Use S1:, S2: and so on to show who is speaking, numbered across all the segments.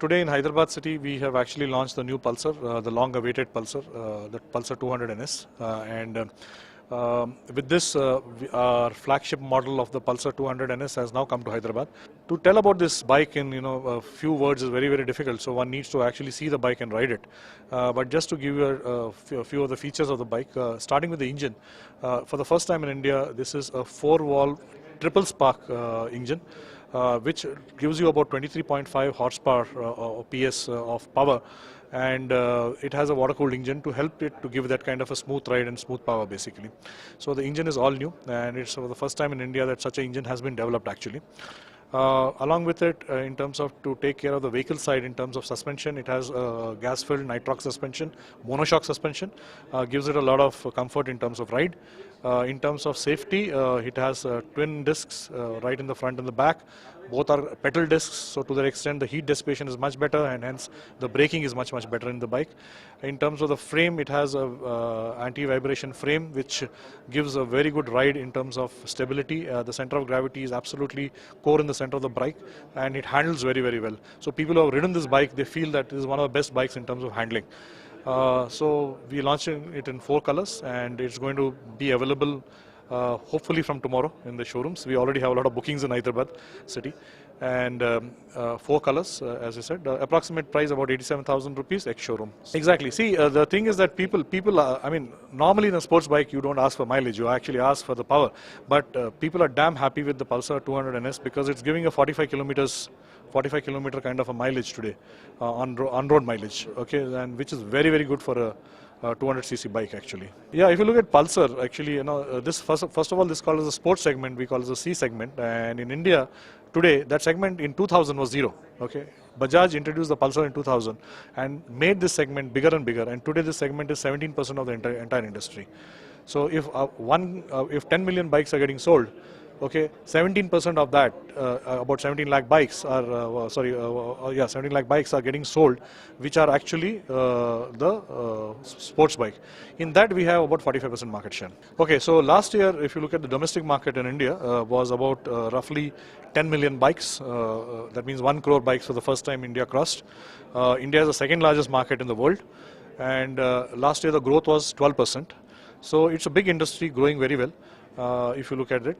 S1: Today in Hyderabad city, we have actually launched the new Pulsar, the long-awaited Pulsar, the Pulsar 200 NS. With this, our flagship model of the Pulsar 200 NS has now come to Hyderabad. To tell about this bike in a few words is very, very difficult. So one needs to actually see the bike and ride it. But just to give you a few of the features of the bike, starting with the engine. For the first time in India, this is a 4-valve triple spark engine. Which gives you about 23.5 horsepower or PS of power, and it has a water-cooled engine to help it to give that kind of a smooth ride and smooth power basically. So the engine is all new, and it's for the first time in India that such an engine has been developed actually. Along with it, in terms of to take care of the vehicle side, in terms of suspension, it has gas-filled nitrox suspension, monoshock suspension, gives it a lot of comfort in terms of ride. In terms of safety, it has twin discs right in the front and the back. Both are pedal discs, so to that extent the heat dissipation is much better, and hence the braking is much better in the bike. In terms of the frame, it has a anti-vibration frame which gives a very good ride in terms of stability. The center of gravity is absolutely core in the center of the bike, and it handles very well. So people who have ridden this bike, they feel that it is one of the best bikes in terms of handling. So we launched it in 4 colors, and it's going to be available hopefully from tomorrow in the showrooms. We already have a lot of bookings in Hyderabad city, and 4 colors, as I said. Approximate price about 87,000 rupees ex-showroom. Exactly. See, the thing is that people I mean, normally in a sports bike you don't ask for mileage, you actually ask for the power. But people are damn happy with the Pulsar 200 NS because it's giving a 45 kilometer kind of a mileage today, on-road mileage, okay, and which is very good for a 200cc bike actually. Yeah, if you look at Pulsar, actually, this first of all, this is called as a sports segment, we call it the C segment, and in India today, that segment in 2000 was 0, okay. Bajaj introduced the Pulsar in 2000 and made this segment bigger and bigger, and today this segment is 17% of the entire industry. So if 10 million bikes are getting sold, okay, 17% of that, about 17 lakh bikes are, 17 lakh bikes are getting sold, which are actually the sports bike. In that we have about 45% market share. Okay, so last year, if you look at the domestic market in India, was about roughly 10 million bikes. That means 1 crore bikes for the first time India crossed. India is the second largest market in the world, and last year the growth was 12%. So it's a big industry growing very well. If you look at it,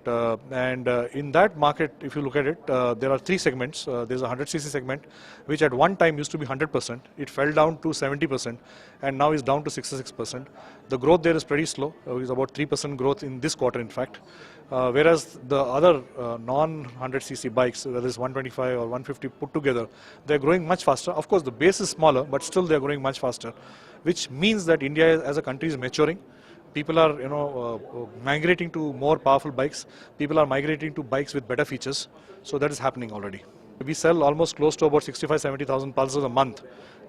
S1: in that market, if you look at it, there are 3 segments. There's a 100cc segment, which at one time used to be 100%. It fell down to 70%, and now is down to 66%. The growth there is pretty slow. It's about 3% growth in this quarter, in fact. Whereas the other non-100cc bikes, whether it's 125 or 150 put together, they're growing much faster. Of course, the base is smaller, but still they're growing much faster, which means that India as a country is maturing. People are, migrating to more powerful bikes. People are migrating to bikes with better features. So that is happening already. We sell almost close to about 65-70,000 Pulsars a month.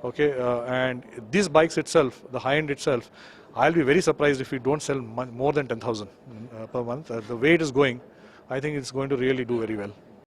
S1: Okay, and these bikes itself, the high-end itself, I'll be very surprised if we don't sell more than 10,000 per month. The way it is going, I think it's going to really do very well.